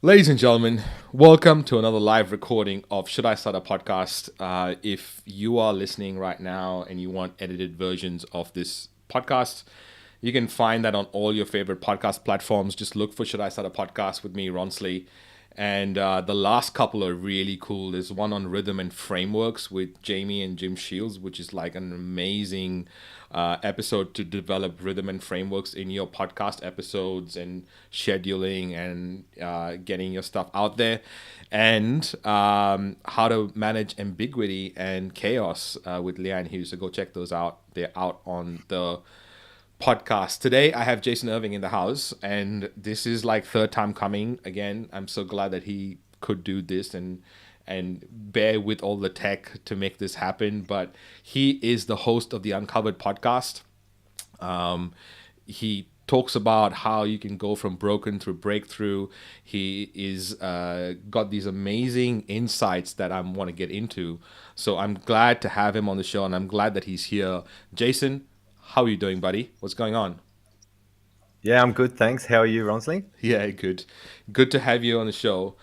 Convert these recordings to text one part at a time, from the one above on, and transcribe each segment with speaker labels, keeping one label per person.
Speaker 1: Ladies and gentlemen, welcome to another live recording of Should I Start a Podcast? If you are listening right now and you want edited versions of this podcast, you can find that on all your favorite podcast platforms. Just look for Should I Start a Podcast with me, Ronsley. And the last couple are really cool. There's one on rhythm and frameworks with Jamie and Jim Shields, which is like an amazing episode to develop rhythm and frameworks in your podcast episodes and scheduling and getting your stuff out there. And how to manage ambiguity and chaos with Leanne Hughes. So go check those out. They're out on the podcast. Today I have Jason Irving in the house, and this is like third time coming again. I'm so glad that he could do this and bear with all the tech to make this happen. But he is the host of the Uncovered podcast. He talks about how you can go from broken through breakthrough. He is got these amazing insights that I want to get into. So I'm glad to have him on the show, and I'm glad that he's here. Jason, how are you doing, buddy? What's going on?
Speaker 2: Yeah, I'm good, thanks. How are you, Ronsley?
Speaker 1: Yeah, good. Good to have you on the show.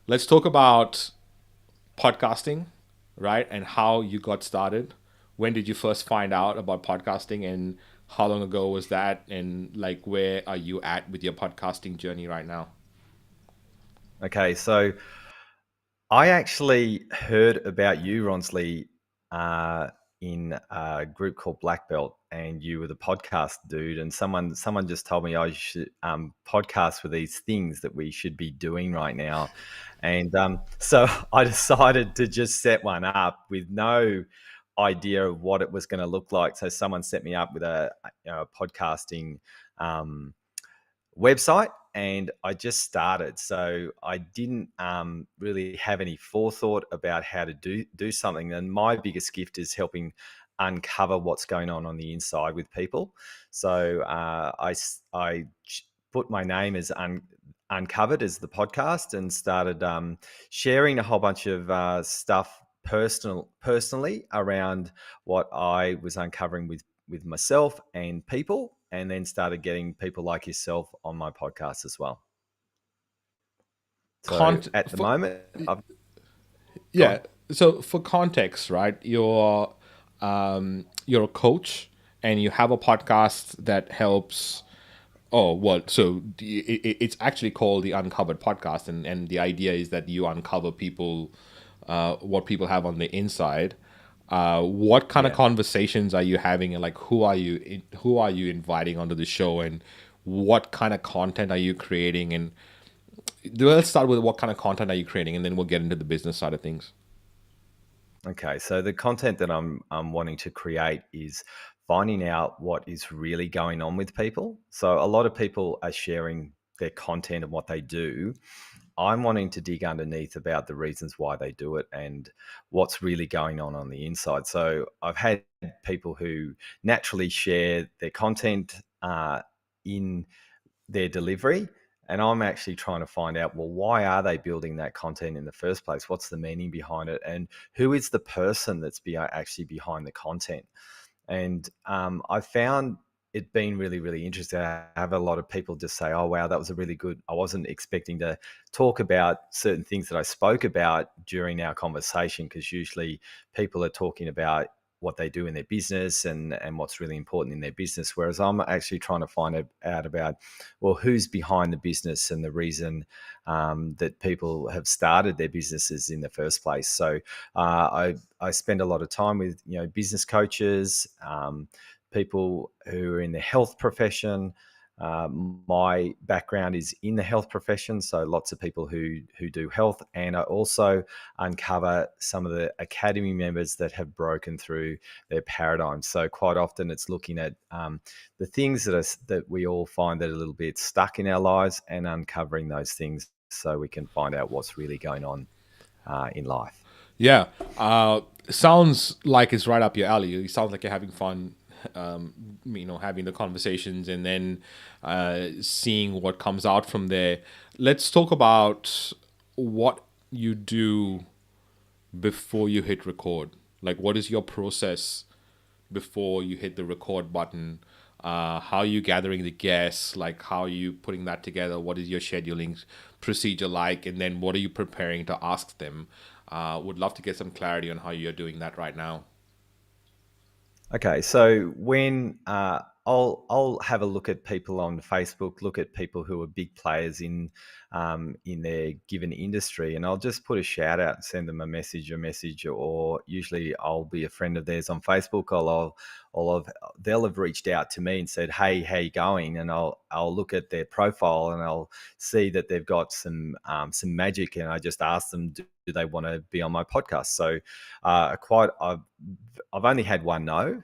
Speaker 1: Let's talk about podcasting, right? And how you got started. When did you first find out about podcasting and how long ago was that? And like, where are you at with your podcasting journey right now?
Speaker 2: Okay, so I actually heard about you, Ronsley, uh, in a group called Black Belt, and you were the podcast dude. And someone just told me I should podcast with these things that we should be doing right now. And so I decided to just set one up with no idea of what it was going to look like. So someone set me up with a podcasting um, website, and I just started. So I didn't really have any forethought about how to do something. And my biggest gift is helping uncover what's going on the inside with people. So I put my name as Uncovered as the podcast, and started sharing a whole bunch of stuff personally around what I was uncovering with myself and people, and then started getting people like yourself on my podcast as well. So
Speaker 1: Cont-
Speaker 2: at the
Speaker 1: for,
Speaker 2: moment, I've
Speaker 1: yeah.
Speaker 2: gone.
Speaker 1: So for context, right? You're a coach and you have a podcast that helps. Oh, well, so it's actually called the Uncovered Podcast, and the idea is that you uncover people, what people have on the inside. What kind of
Speaker 2: Yeah.
Speaker 1: conversations are you having, and like who are you inviting onto the show, and what kind of content are you creating? And let's start with what kind of content are you creating, and then we'll get into the business side of things.
Speaker 2: Okay. So the content that I'm wanting to create is finding out what is really going on with people. So a lot of people are sharing their content and what they do. I'm wanting to dig underneath about the reasons why they do it and what's really going on the inside. So I've had people who naturally share their content in their delivery, and I'm actually trying to find out, well, why are they building that content in the first place? What's the meaning behind it, and who is the person that's actually behind the content? And I found it being really, really interesting. I have a lot of people just say, oh, wow, that was a really good. I wasn't expecting to talk about certain things that I spoke about during our conversation, because usually people are talking about what they do in their business and what's really important in their business. Whereas I'm actually trying to find out about, well, who's behind the business and the reason that people have started their businesses in the first place. So I spend a lot of time with business coaches, people who are in the health profession. My background is in the health profession, so lots of people who do health, and I also uncover some of the academy members that have broken through their paradigms. So quite often, it's looking at the things that we all find that are a little bit stuck in our lives, and uncovering those things so we can find out what's really going on in life.
Speaker 1: Yeah, sounds like it's right up your alley. It sounds like you're having fun, having the conversations and then seeing what comes out from there. Let's talk about what you do before you hit record. Like, what is your process before you hit the record button? How are you gathering the guests? Like, how are you putting that together? What is your scheduling procedure like? And then what are you preparing to ask them? Would love to get some clarity on how you're doing that right now.
Speaker 2: Okay, so when I'll have a look at people on Facebook, look at people who are big players in their given industry, and I'll just put a shout out and send them a message, or usually I'll be a friend of theirs on Facebook. They'll have reached out to me and said, "Hey, how you going?" And I'll look at their profile and I'll see that they've got some magic, and I just ask them, do they want to be on my podcast? So quite I've only had one no,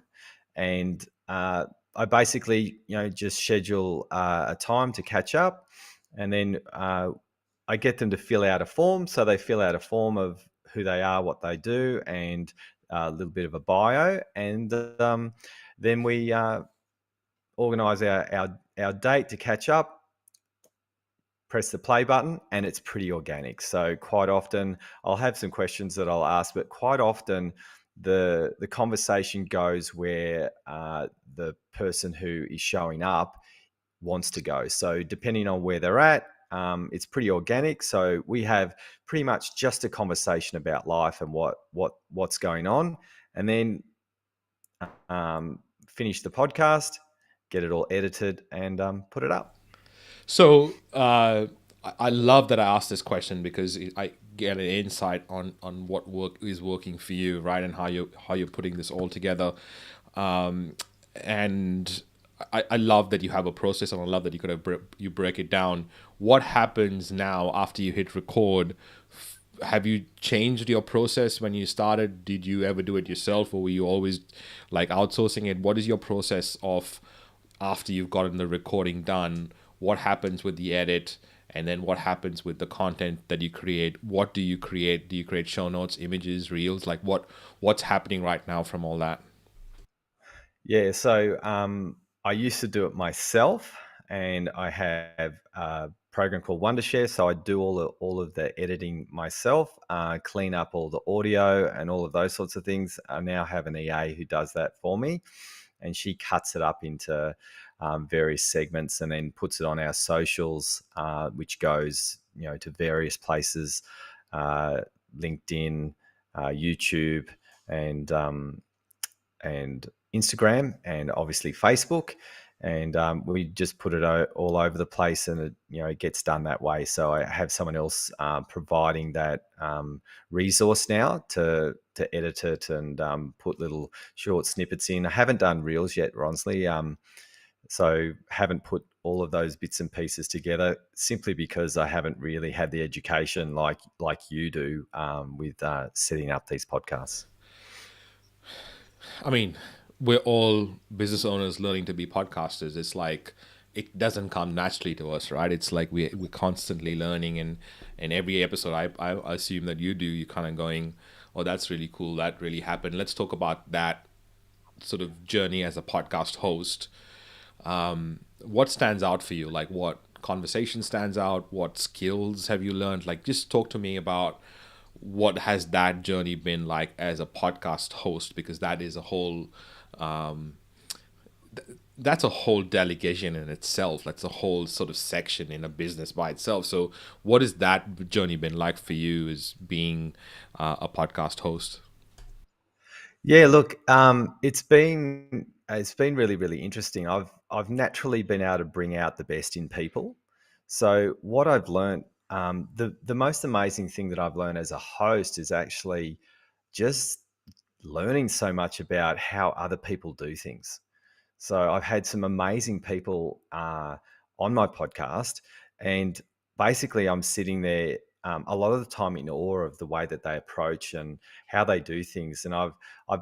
Speaker 2: and I basically, just schedule a time to catch up, and then I get them to fill out a form. So they fill out a form of who they are, what they do, and a little bit of a bio, and then we organise our date to catch up, press the play button, and it's pretty organic. So quite often I'll have some questions that I'll ask, but quite often the conversation goes where the person who is showing up wants to go. So depending on where they're at, it's pretty organic. So we have pretty much just a conversation about life and what's going on, and then finish the podcast, get it all edited, and put it up.
Speaker 1: So I love that I asked this question because I get an insight on what work is working for you, right, and how you're putting this all together. And I love that you have a process, and I love that you break it down. What happens now after you hit record? Have you changed your process when you started? Did you ever do it yourself, or were you always like outsourcing it? What is your process of after you've gotten the recording done? What happens with the edit? And then what happens with the content that you create? What do you create? Do you create show notes, images, reels? Like what's happening right now from all that?
Speaker 2: Yeah, so I used to do it myself, and I have a program called Wondershare. So I do all of the editing myself, clean up all the audio and all of those sorts of things. I now have an EA who does that for me, and she cuts it up into various segments and then puts it on our socials, which goes to various places, uh, LinkedIn, YouTube, and and Instagram, and obviously Facebook. And we just put it all over the place, and it gets done that way. So I have someone else providing that resource now to edit it and put little short snippets in. I haven't done reels yet, Ronsley. So haven't put all of those bits and pieces together, simply because I haven't really had the education like you do with setting up these podcasts.
Speaker 1: I mean, we're all business owners learning to be podcasters. It's like it doesn't come naturally to us, right? It's like we're constantly learning, and every episode, I assume that you do, you kind of going, oh, that's really cool. That really happened. Let's talk about that sort of journey as a podcast host. What stands out for you? Like what conversation stands out? What skills have you learned? Like just talk to me about what has that journey been like as a podcast host, because that is a whole that's a whole delegation in itself. That's a whole sort of section in a business by itself. So what has that journey been like for you as being a podcast host?
Speaker 2: Yeah, look, it's been really really interesting. I've naturally been able to bring out the best in people. So what I've learned, the most amazing thing that I've learned as a host is actually just learning so much about how other people do things. So I've had some amazing people on my podcast, and basically I'm sitting there a lot of the time in awe of the way that they approach and how they do things. And I've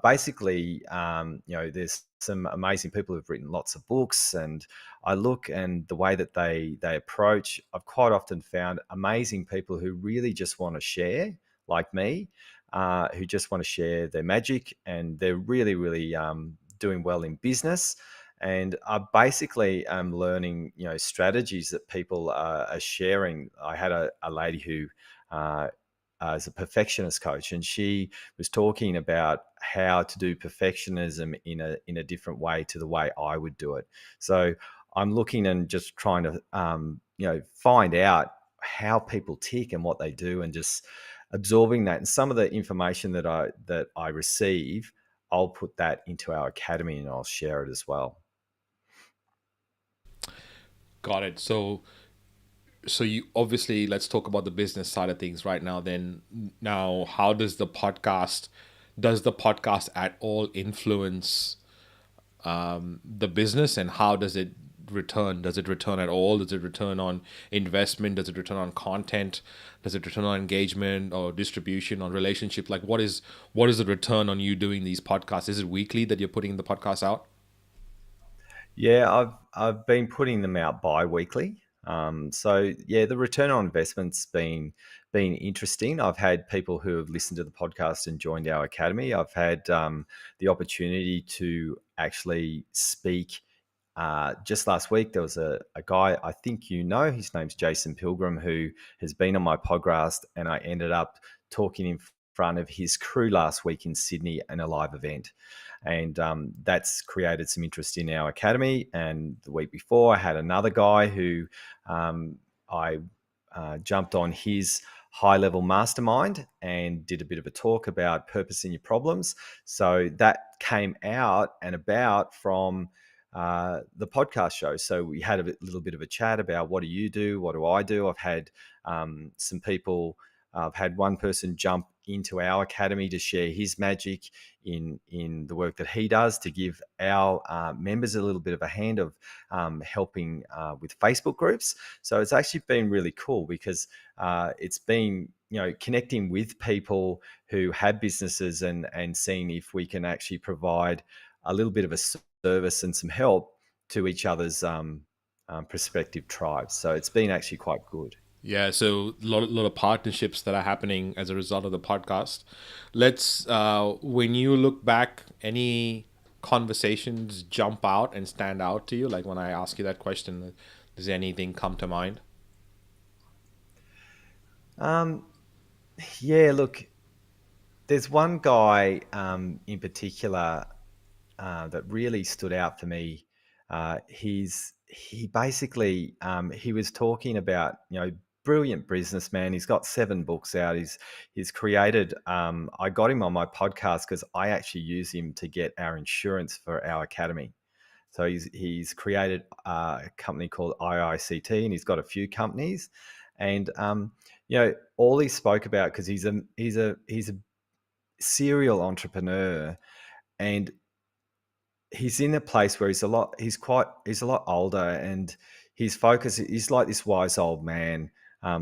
Speaker 2: basically there's some amazing people who've written lots of books, and I look and the way that they approach. I've quite often found amazing people who really just want to share, like me, who just want to share their magic, and they're really really doing well in business, and I basically am learning, strategies that people are sharing. I had a lady who uh, as a perfectionist coach, and she was talking about how to do perfectionism in a different way to the way I would do it. So I'm looking and just trying to find out how people tick and what they do, and just absorbing that. And some of the information that I receive, I'll put that into our academy and I'll share it as well.
Speaker 1: Got it. So you obviously, let's talk about the business side of things right now. Then now, how does the podcast at all influence the business, and how does it return? Does it return at all? Does it return on investment? Does it return on content? Does it return on engagement or distribution, on relationship? Like, what is the return on you doing these podcasts? Is it weekly that you're putting the podcast out?
Speaker 2: Yeah, I've been putting them out bi-weekly. So yeah, the return on investment's been interesting. I've had people who have listened to the podcast and joined our academy. I've had the opportunity to actually speak. Just last week, there was a guy, I think his name's Jason Pilgrim, who has been on my podcast, and I ended up talking in front of his crew last week in Sydney in a live event. And that's created some interest in our academy. And the week before, I had another guy who I jumped on his high level mastermind and did a bit of a talk about purpose in your problems. So that came out and about from the podcast show. So we had a little bit of a chat about, what do you do? What do I do? I've had some people. I've had one person jump into our academy to share his magic in the work that he does, to give our members a little bit of a hand of helping with Facebook groups. So it's actually been really cool, because it's been connecting with people who have businesses, and seeing if we can actually provide a little bit of a service and some help to each other's prospective tribes. So it's been actually quite good.
Speaker 1: Yeah, so lot of partnerships that are happening as a result of the podcast. Let's when you look back, any conversations jump out and stand out to you? Like, when I ask you that question, does anything come to mind?
Speaker 2: Um, yeah, look, there's one guy in particular that really stood out for me. He basically he was talking about, brilliant businessman. He's got 7 books out. He's created. I got him on my podcast because I actually use him to get our insurance for our academy. So he's created a company called IICT, and he's got a few companies. And all he spoke about, because he's a serial entrepreneur, and he's in a place where he's a lot older, and his focus is like this wise old man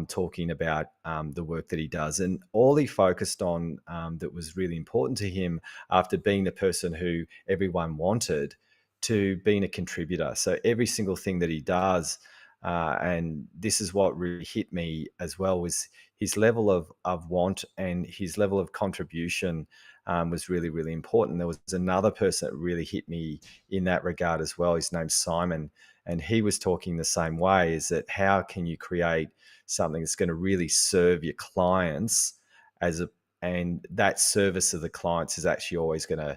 Speaker 2: talking about the work that he does, and all he focused on that was really important to him, after being the person who everyone wanted, to being a contributor. So every single thing that he does, and this is what really hit me as well, was his level of want and his level of contribution was really, really important. There was another person that really hit me in that regard as well. His name's Simon, and he was talking the same way, is that how can you create something that's going to really serve your clients, and that service of the clients is actually always going to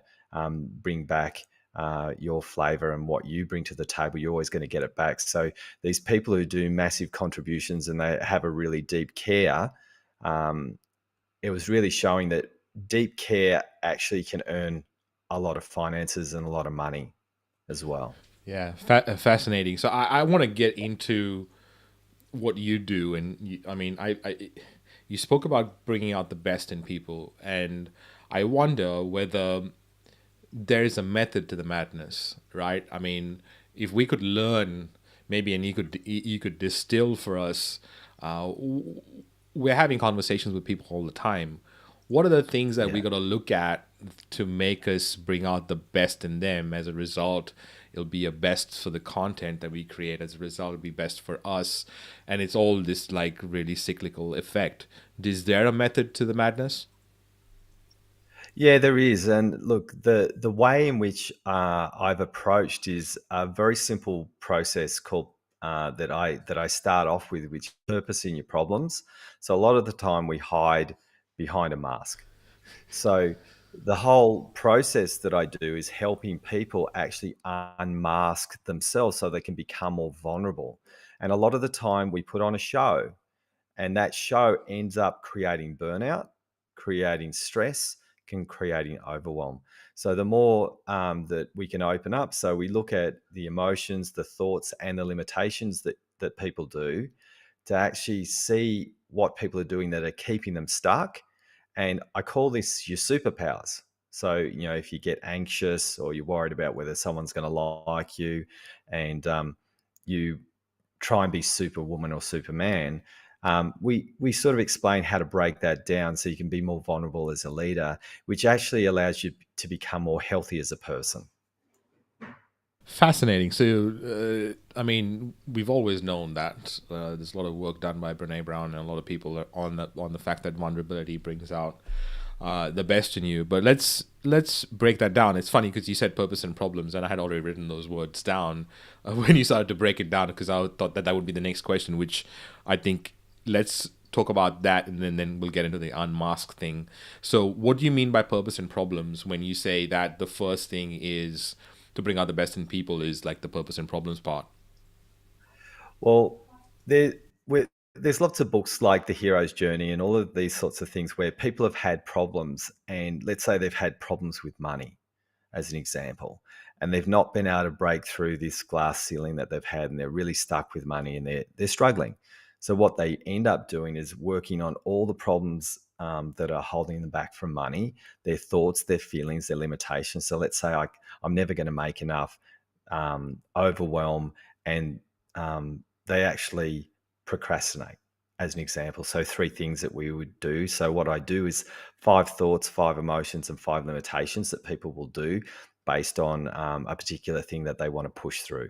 Speaker 2: bring back your flavor, and what you bring to the table, you're always going to get it back. So these people who do massive contributions and they have a really deep care, um, it was really showing that deep care actually can earn a lot of finances and a lot of money as well.
Speaker 1: Yeah, fascinating. So I want to get into what you do, and I mean, you spoke about bringing out the best in people, and I wonder whether there is a method to the madness, right? I mean, if we could learn, maybe, and you could distill for us. We're having conversations with people all the time. What are the things that we
Speaker 2: Yeah.
Speaker 1: got to look at to make us bring out the best in them? As a result, it'll be a best for the content that we create. As a result, it'll be best for us, and it's all this like really cyclical effect. Is there a method to the madness?
Speaker 2: Yeah, there is. And look, the way in which I've approached is a very simple process called that I start off with, which is purpose in your problems. So a lot of the time we hide behind a mask. So the whole process that I do is helping people actually unmask themselves so they can become more vulnerable. And a lot of the time we put on a show, and that show ends up creating burnout, creating stress, can creating overwhelm. So the more that we can open up, so we look at the emotions, the thoughts, and the limitations that people do, to actually see what people are doing that are keeping them stuck. And I call this your superpowers. So, if you get anxious or you're worried about whether someone's going to like you, and you try and be superwoman or superman, we sort of explain how to break that down so you can be more vulnerable as a leader, which actually allows you to become more healthy as a person.
Speaker 1: Fascinating. So, I mean, we've always known that there's a lot of work done by Brene Brown and a lot of people are on the fact that vulnerability brings out the best in you. But let's break that down. It's funny because you said purpose and problems, and I had already written those words down when you started to break it down, because I thought that would be the next question, which I think let's talk about that, and then we'll get into the unmasked thing. So, what do you mean by purpose and problems when you say that the first thing is to bring out the best in people is like the purpose and problems part?
Speaker 2: Well, there, there's lots of books like The Hero's Journey and all of these sorts of things where people have had problems, and let's say they've had problems with money, as an example, and they've not been able to break through this glass ceiling that they've had, and they're really stuck with money, and they're struggling. So what they end up doing is working on all the problems that are holding them back from money, their thoughts, their feelings, their limitations. So let's say I'm never going to make enough, overwhelm, and they actually procrastinate, as an example. So three things that we would do. So what I do is 5 thoughts, 5 emotions, and 5 limitations that people will do based on a particular thing that they want to push through.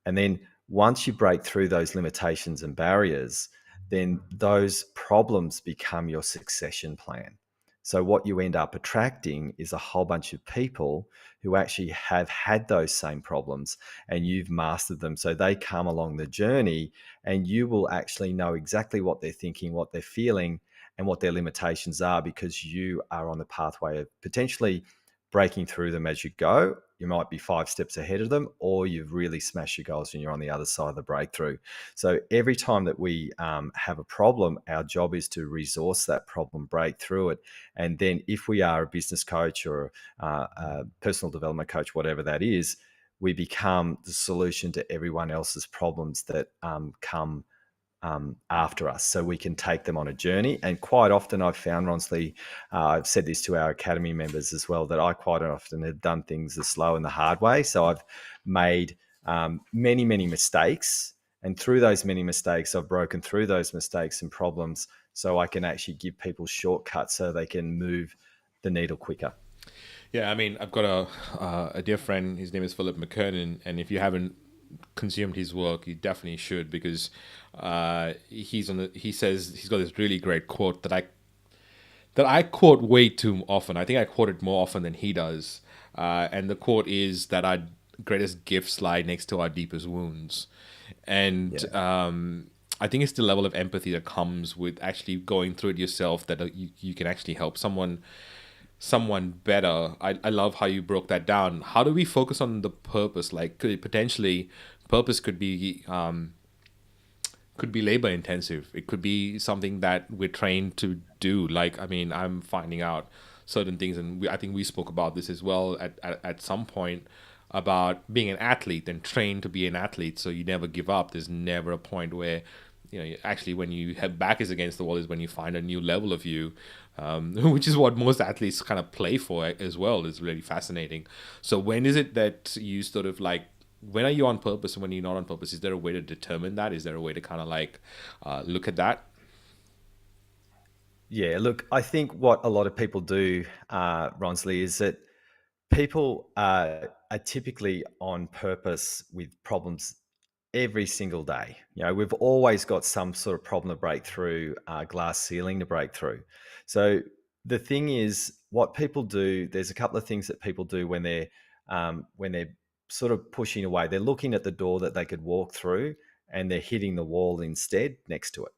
Speaker 2: And then once you break through those limitations and barriers, then those problems become your succession plan. So, what you end up attracting is a whole bunch of people who actually have had those same problems, and you've mastered them. So, they come along the journey, and you will actually know exactly what they're thinking, what they're feeling, and what their limitations are, because you are on the pathway of potentially breaking through them as you go. You might be 5 steps ahead of them, or you've really smashed your goals and you're on the other side of the breakthrough. So every time that we have a problem, our job is to resource that problem, break through it. And then if we are a business coach or a personal development coach, whatever that is, we become the solution to everyone else's problems that come after us, so we can take them on a journey. And quite often I've found, Ronsley, I've said this to our academy members as well, that I quite often have done things the slow and the hard way. So I've made many, many mistakes. And through those many mistakes, I've broken through those mistakes and problems so I can actually give people shortcuts so they can move the needle quicker.
Speaker 1: Yeah, I mean, I've got a dear friend. His name is Philip McKernan, and if you haven't consumed his work, you definitely should, because he says he's got this really great quote that I quote way too often. I think I quote it more often than he does. And the quote is that our greatest gifts lie next to our deepest wounds. And
Speaker 2: Yeah.
Speaker 1: I think it's the level of empathy that comes with actually going through it yourself, that you can actually help someone better. I love how you broke that down. How do we focus on the purpose? Like, potentially, purpose could be labor intensive. It could be something that we're trained to do. Like, I mean, I'm finding out certain things, and I think we spoke about this as well at some point, about being an athlete and trained to be an athlete. So you never give up. There's never a point where, actually, when you have back is against the wall is when you find a new level of you, which is what most athletes kind of play for as well. Is really fascinating. So when is it that you sort of like, when are you on purpose and when you're not on purpose? Is there a way to determine that? Is there a way to kind of like look at that?
Speaker 2: Yeah, look, I think what a lot of people do, Ronsley, is that people are typically on purpose with problems every single day. We've always got some sort of problem to break through, glass ceiling to break through. So the thing is, what people do, there's a couple of things that people do when they're sort of pushing away. They're looking at the door that they could walk through, and they're hitting the wall instead next to it.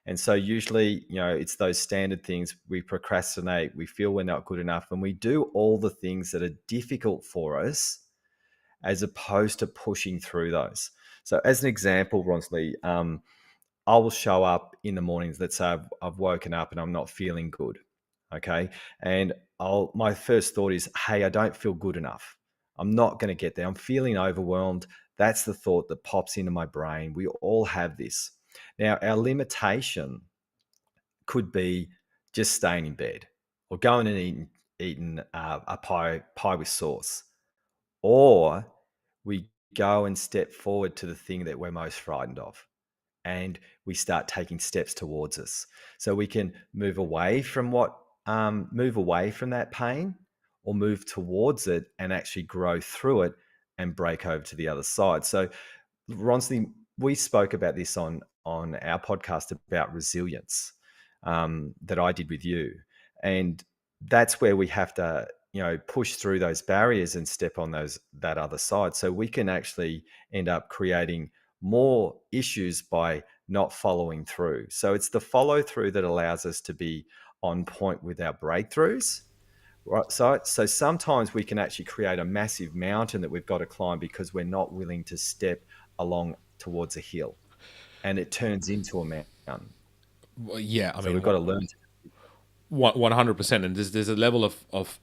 Speaker 2: And so usually, it's those standard things. We procrastinate, we feel we're not good enough, and we do all the things that are difficult for us as opposed to pushing through those. So, as an example, Ronsley, I will show up in the mornings. Let's say I've woken up and I'm not feeling good. Okay. And my first thought is, hey, I don't feel good enough. I'm not going to get there. I'm feeling overwhelmed. That's the thought that pops into my brain. We all have this. Now, our limitation could be just staying in bed or going and eating a pie with sauce, or we go and step forward to the thing that we're most frightened of, and we start taking steps towards us. So we can move away from that pain, or move towards it and actually grow through it and break over to the other side. So, Ronsley, we spoke about this on our podcast about resilience, that I did with you, and that's where we have to push through those barriers and step on that other side, so we can actually end up creating more issues by not following through. So it's the follow through that allows us to be on point with our breakthroughs. Right. So sometimes we can actually create a massive mountain that we've got to climb because we're not willing to step along towards a hill, and it turns into a mountain.
Speaker 1: Well, yeah, I
Speaker 2: So
Speaker 1: mean,
Speaker 2: we've got to learn to.
Speaker 1: 100%. And there's a level of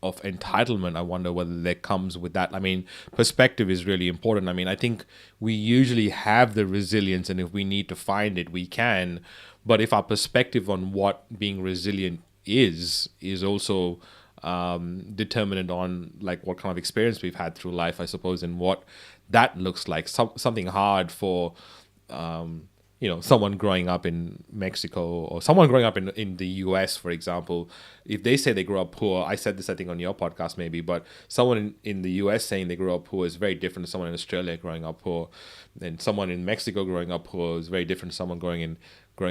Speaker 1: entitlement. I wonder whether that comes with that. I mean, perspective is really important. I mean, I think we usually have the resilience, and if we need to find it, we can. But if our perspective on what being resilient is also determinant on like what kind of experience we've had through life, I suppose, and what that looks like. Something hard for someone growing up in Mexico or someone growing up in the US, for example. If they say they grew up poor, I said this I think on your podcast maybe, but someone in the US saying they grew up poor is very different to someone in Australia growing up poor, and someone in Mexico growing up poor is very different to someone growing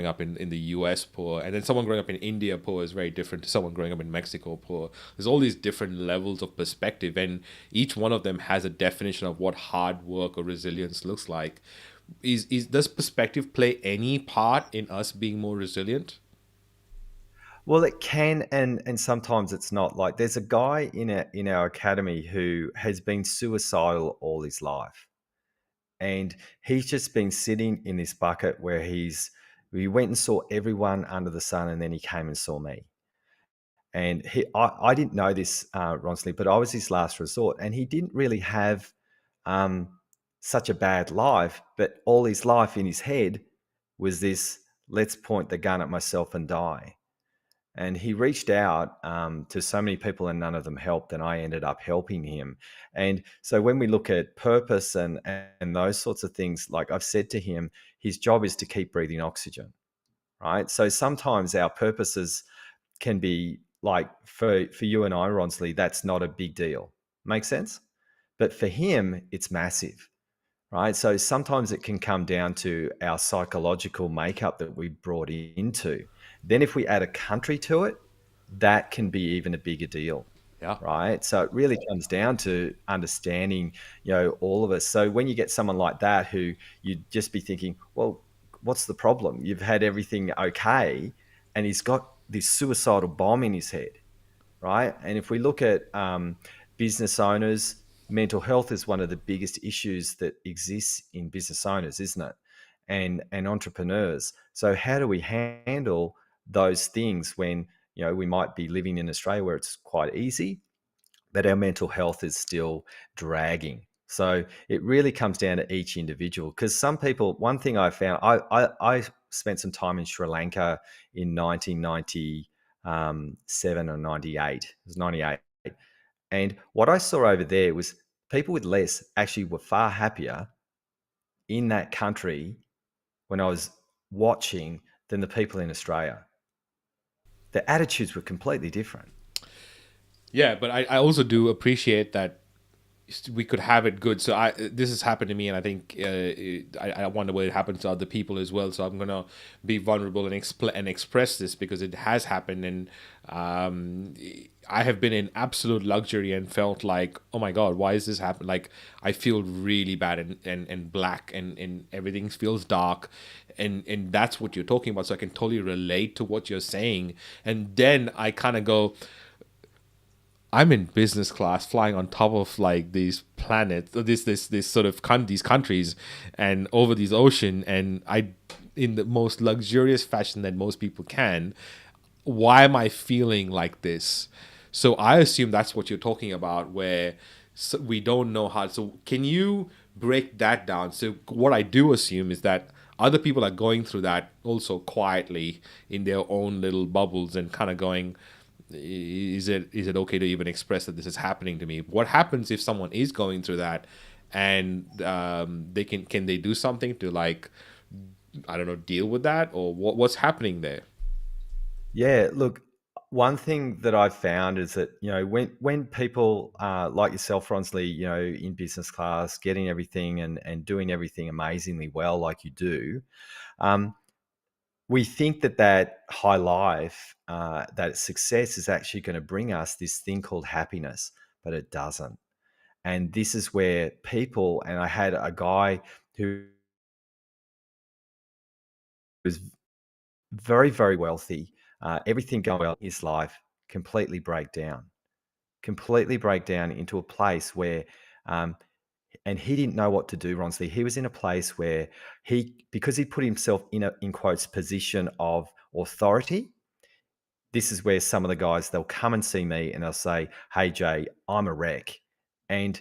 Speaker 1: up in the US poor, and then someone growing up in India poor is very different to someone growing up in Mexico poor. There's all these different levels of perspective, and each one of them has a definition of what hard work or resilience looks like. Is does perspective play any part in us being more resilient?
Speaker 2: Well, it can, and sometimes it's not. Like there's a guy in our academy who has been suicidal all his life, and he's just been sitting in this bucket where he went and saw everyone under the sun, and then he came and saw me. And I didn't know this, Ronsley, but I was his last resort, and he didn't really have um, such a bad life, but all his life in his head was this: let's point the gun at myself and die. And he reached out to so many people, and none of them helped. And I ended up helping him. And so when we look at purpose and those sorts of things, like I've said to him, his job is to keep breathing oxygen, right? So sometimes our purposes can be like for you and I, Ronsley, that's not a big deal. Make sense? But for him, it's massive, right? So sometimes it can come down to our psychological makeup that we brought into. Then if we add a country to it, that can be even a bigger deal,
Speaker 1: Yeah.
Speaker 2: right? So it really comes down to understanding, all of us. So when you get someone like that who you'd just be thinking, well, what's the problem? You've had everything okay, and he's got this suicidal bomb in his head, right? And if we look at business owners, mental health is one of the biggest issues that exists in business owners, isn't it? And entrepreneurs. So how do we handle those things when we might be living in Australia where it's quite easy, but our mental health is still dragging? So it really comes down to each individual, because some people, one thing I found, I spent some time in Sri Lanka in 1997 or 98. It was 98. And what I saw over there was people with less actually were far happier in that country when I was watching than the people in Australia. Their attitudes were completely different.
Speaker 1: Yeah, but I also do appreciate that we could have it good. So this has happened to me, and I think I wonder whether it happens to other people as well. So I'm gonna be vulnerable and express this because it has happened, and um, I have been in absolute luxury and felt like, oh my god, why is this happening? Like I feel really bad and black, and everything feels dark, and that's what you're talking about. So I can totally relate to what you're saying, and then I kind of go, I'm in business class flying on top of like these planets, this sort of these countries, and over these ocean, and I, in the most luxurious fashion that most people can. Why am I feeling like this? So I assume that's what you're talking about, where we don't know how. So can you break that down? So what I do assume is that other people are going through that also quietly in their own little bubbles and kind of going, is it okay to even express that this is happening to me? What happens if someone is going through that, and they can they do something to, like, I don't know, deal with that, or what's happening there?
Speaker 2: Yeah, look, one thing that I've found is that, when people like yourself, Ronsley, in business class, getting everything and doing everything amazingly well, like you do, um, we think that high life, that success is actually going to bring us this thing called happiness, but it doesn't. And this is where people, and I had a guy who was very, very wealthy, everything going well in his life, completely completely break down into a place where, um, and he didn't know what to do, Ronsley. He was in a place where because he put himself in a, in quotes, position of authority. This is where some of the guys, they'll come and see me and they'll say, "Hey, Jay, I'm a wreck." And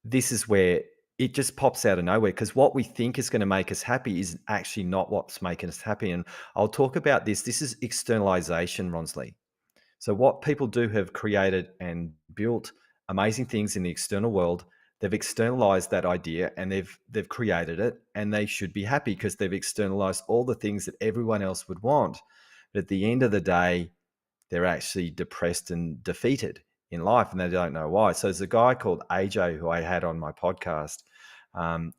Speaker 2: this is where it just pops out of nowhere, because what we think is going to make us happy is actually not what's making us happy. And I'll talk about this. This is externalization, Ronsley. So what people do have created and built amazing things in the external world. They've externalized that idea and they've created it, and they should be happy because they've externalized all the things that everyone else would want. But at the end of the day, they're actually depressed and defeated in life, and they don't know why. So there's a guy called AJ who I had on my podcast,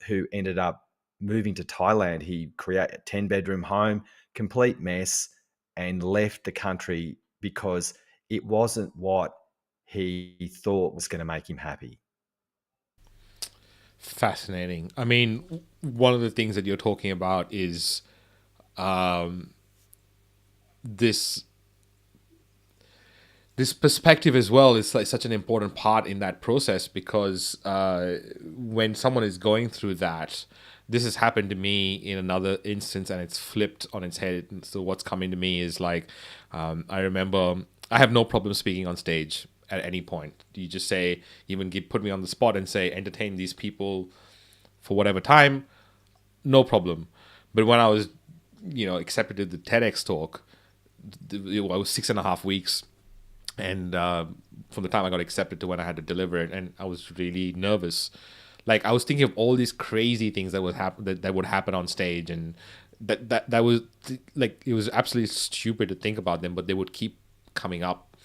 Speaker 2: who ended up moving to Thailand. He created a 10-bedroom home, complete mess, and left the country because it wasn't what he thought was going to make him happy.
Speaker 1: Fascinating. I mean, one of the things that you're talking about is um, this this perspective as well is like such an important part in that process, because when someone is going through that, this has happened to me in another instance, and it's flipped on its head. And so what's coming to me is like, I remember I have no problem speaking on stage at any point. You just say, even put me on the spot and say, entertain these people for whatever time, no problem. But when I was, accepted to the TEDx talk, I was 6.5 weeks, and from the time I got accepted to when I had to deliver it, and I was really nervous. Like I was thinking of all these crazy things that would happen, that would happen on stage, and that was like, it was absolutely stupid to think about them, but they would keep coming up.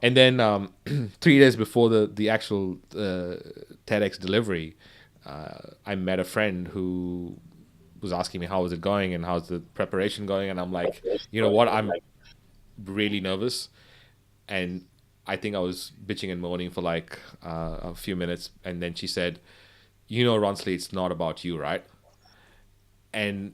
Speaker 1: And then 3 days before the actual TEDx delivery, I met a friend who was asking me how was it going and how's the preparation going, and I'm like, you know what, I'm really nervous. And I think I was bitching and moaning for like a few minutes, and then she said, Ronsley, it's not about you, right? And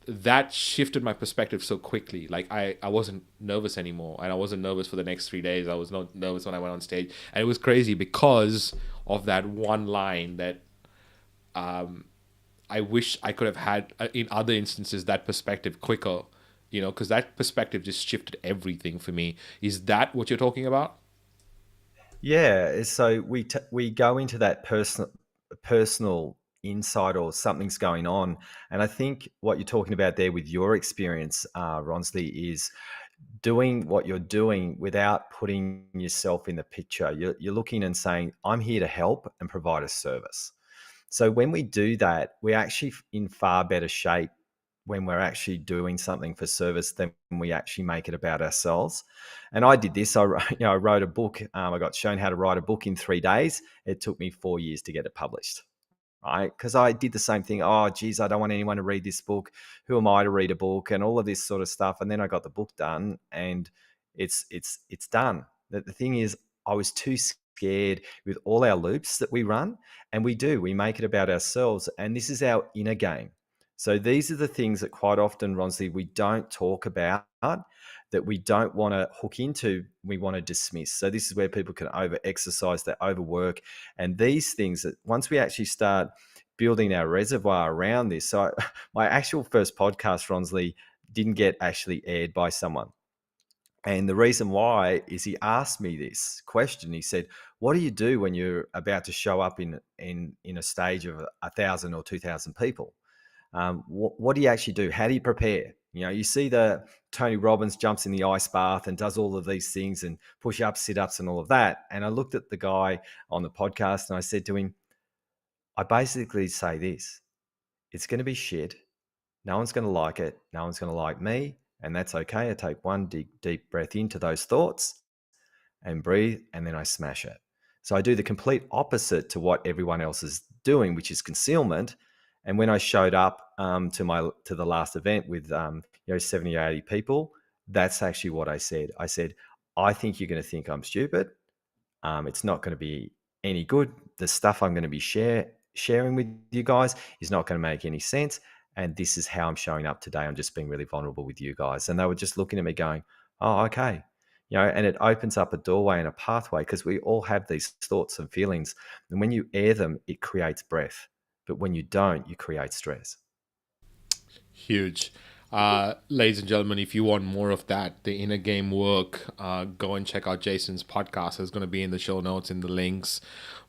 Speaker 1: that shifted my perspective so quickly. Like I wasn't nervous anymore, and I wasn't nervous for the next 3 days. I was not nervous when I went on stage, and it was crazy because of that one line that I wish I could have had in other instances, that perspective quicker. Because that perspective just shifted everything for me. Is that what you're talking about?
Speaker 2: Yeah, so we go into that personal insight, or something's going on, and I think what you're talking about there with your experience, Ronsley, is doing what you're doing without putting yourself in the picture. You're looking and saying, "I'm here to help and provide a service." So when we do that, we're actually in far better shape when we're actually doing something for service, then we actually make it about ourselves. And I did this. I wrote a book. I got shown how to write a book in 3 days. It took me 4 years to get it published. Right? Because I did the same thing. Oh, geez, I don't want anyone to read this book. Who am I to read a book? And all of this sort of stuff. And then I got the book done, and it's done. The thing is, I was too scared with all our loops that we run, and we make it about ourselves, and this is our inner game. So these are the things that quite often, Ronsley, we don't talk about, that we don't want to hook into, we want to dismiss. So this is where people can over exercise, they overwork, and these things that once we actually start building our reservoir around this. So my actual first podcast, Ronsley, didn't get actually aired by someone. And the reason why is he asked me this question. He said, "What do you do when you're about to show up in a stage of 1,000 or 2,000 people? What do you actually do? How do you prepare? You know, you see the Tony Robbins jumps in the ice bath and does all of these things and push ups, sit ups, and all of that." And I looked at the guy on the podcast and I said to him, "I basically say this: it's going to be shit. No one's going to like it. No one's going to like me, and that's okay. I take one deep breath into those thoughts and breathe, and then I smash it." So I do the complete opposite to what everyone else is doing, which is concealment. And when I showed up to the last event with 70 or 80 people, that's actually what I said. I said, "I think you're going to think I'm stupid. It's not going to be any good. The stuff I'm going to be sharing with you guys is not going to make any sense. And this is how I'm showing up today. I'm just being really vulnerable with you guys." And they were just looking at me going, "Oh, okay." And it opens up a doorway and a pathway, because we all have these thoughts and feelings. And when you air them, it creates breath. But when you don't, you create stress.
Speaker 1: Huge. Ladies and gentlemen, if you want more of that, the inner game work, go and check out Jason's podcast. It's going to be in the show notes, in the links.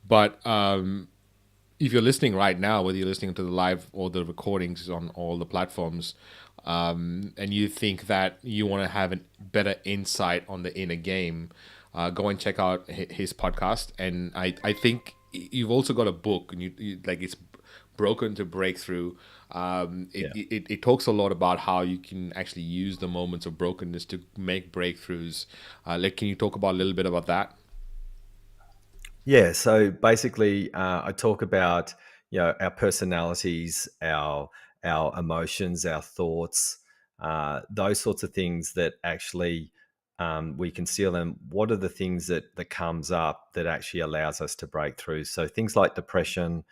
Speaker 1: But if you're listening right now, whether you're listening to the live or the recordings on all the platforms, and you think that you want to have a better insight on the inner game, go and check out his podcast. And I think you've also got a book, and you like, it's Broken to Breakthrough. It talks a lot about how you can actually use the moments of brokenness to make breakthroughs. Can you talk about a little bit about that?
Speaker 2: Yeah. So basically, I talk about our personalities, our emotions, our thoughts, those sorts of things that actually we conceal them. What are the things that comes up that actually allows us to break through? So things like depression,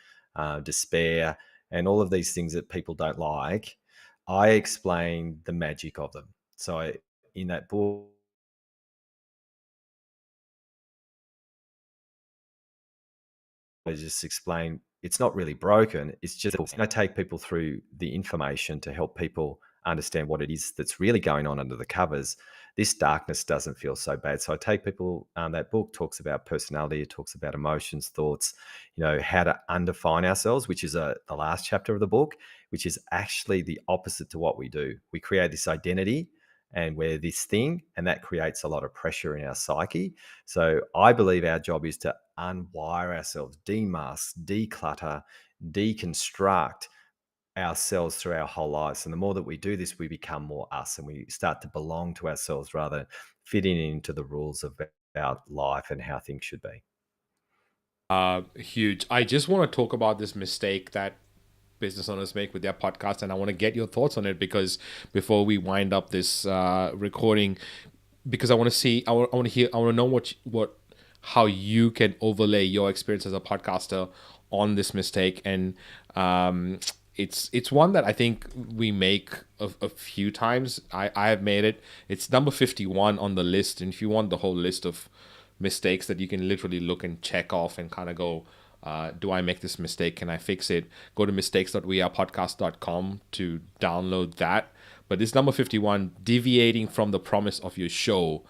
Speaker 2: despair, and all of these things that people don't like. I explain the magic of them. So in that book, I just explain it's not really broken. It's just I take people through the information to help people understand what it is that's really going on under the covers. This darkness doesn't feel so bad. So I take people. That book talks about personality. It talks about emotions, thoughts. How to undefine ourselves, which is the last chapter of the book, which is actually the opposite to what we do. We create this identity, and we're this thing, and that creates a lot of pressure in our psyche. So I believe our job is to unwire ourselves, demask, declutter, deconstruct ourselves through our whole lives. And the more that we do this, we become more us, and we start to belong to ourselves rather than fitting into the rules of our life and how things should be.
Speaker 1: Huge. I just want to talk about this mistake that business owners make with their podcast, and I want to get your thoughts on it, because before we wind up this recording, because I want to see, I want to hear, I want to know what how you can overlay your experience as a podcaster on this mistake. And it's one that I think we make a few times. I have made it. It's number 51 on the list, and if you want the whole list of mistakes that you can literally look and check off and kind of go, do I make this mistake? Can I fix it? Go to mistakes.wearepodcast.com to download that. But this number 51, deviating from the promise of your show,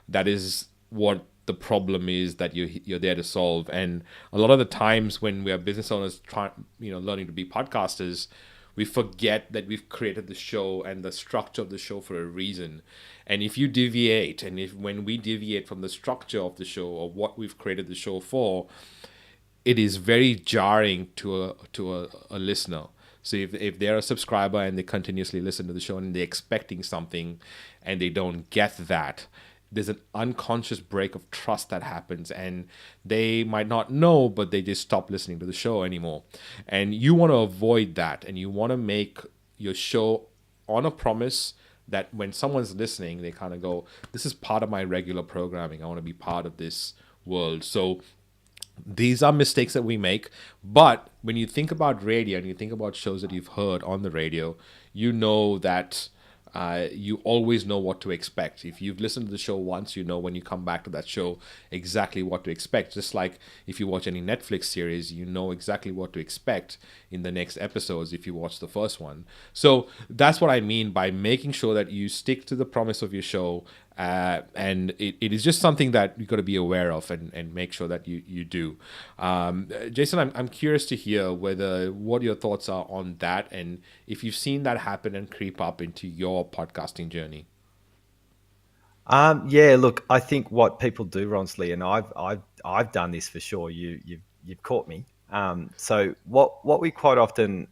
Speaker 1: that is what the problem is that you're there to solve. And a lot of the times when we are business owners learning to be podcasters, we forget that we've created the show and the structure of the show for a reason. And if you deviate, and when we deviate from the structure of the show or what we've created the show for, it is very jarring to a listener. So if they're a subscriber and they continuously listen to the show and they're expecting something and they don't get that, there's an unconscious break of trust that happens, and they might not know, but they just stop listening to the show anymore. And you want to avoid that, and you want to make your show on a promise that when someone's listening, they kind of go, this is part of my regular programming. I want to be part of this world. So these are mistakes that we make. But when you think about radio and you think about shows that you've heard on the radio, you know that you always know what to expect. If you've listened to the show once, you know when you come back to that show exactly what to expect. Just like if you watch any Netflix series, you know exactly what to expect in the next episodes if you watch the first one. So that's what I mean by making sure that you stick to the promise of your show. And it is just something that you got to be aware of, and make sure that you do. Jason, I'm curious to hear what your thoughts are on that, and if you've seen that happen and creep up into your podcasting journey.
Speaker 2: Yeah, look, I think what people do, Ronsley, and I've done this for sure. You've caught me. So what we quite often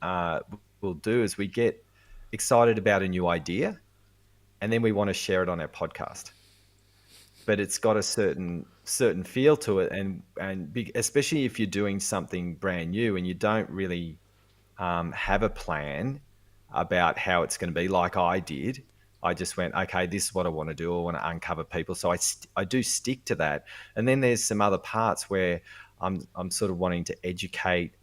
Speaker 2: will do is we get excited about a new idea, and then we want to share it on our podcast. But it's got a certain feel to it, and especially if you're doing something brand new and you don't really have a plan about how it's going to be, like I did. I just went, okay, this is what I want to do. I want to uncover people. So I do stick to that. And then there's some other parts where I'm sort of wanting to educate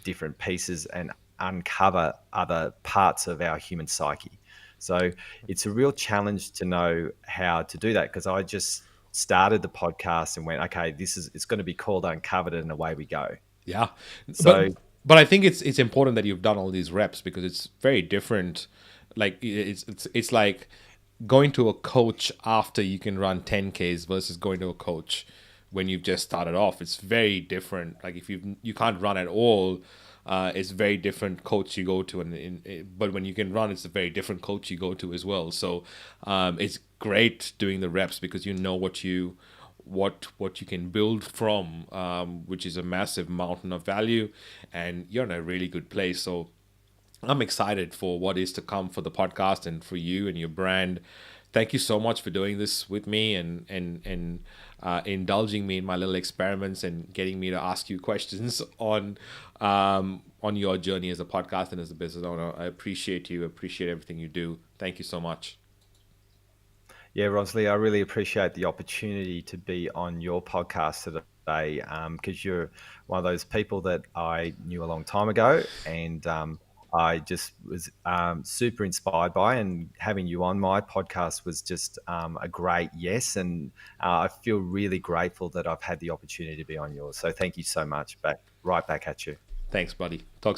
Speaker 2: different pieces and uncover other parts of our human psyche. So it's a real challenge to know how to do that, because I just started the podcast and went, okay, it's going to be called Uncovered, and away we go.
Speaker 1: Yeah, but
Speaker 2: So
Speaker 1: but I think it's important that you've done all these reps, because it's very different. Like it's like going to a coach after you can run 10Ks versus going to a coach when you've just started off. It's very different. Like if you can't run at all, it's very different coach you go to, but when you can run, it's a very different coach you go to as well. So it's great doing the reps, because you know what you can build from, which is a massive mountain of value, and you're in a really good place. So I'm excited for what is to come for the podcast and for you and your brand. Thank you so much for doing this with me, and indulging me in my little experiments and getting me to ask you questions on your journey as a podcast and as a business owner. I appreciate you. Appreciate everything you do. Thank you so much.
Speaker 2: yeah, Rosalie, I really appreciate the opportunity to be on your podcast today, because you're one of those people that I knew a long time ago, and I just was super inspired by, and having you on my podcast was just a great yes. And I feel really grateful that I've had the opportunity to be on yours. So thank you so much. Right back at you.
Speaker 1: Thanks, buddy. Talk soon.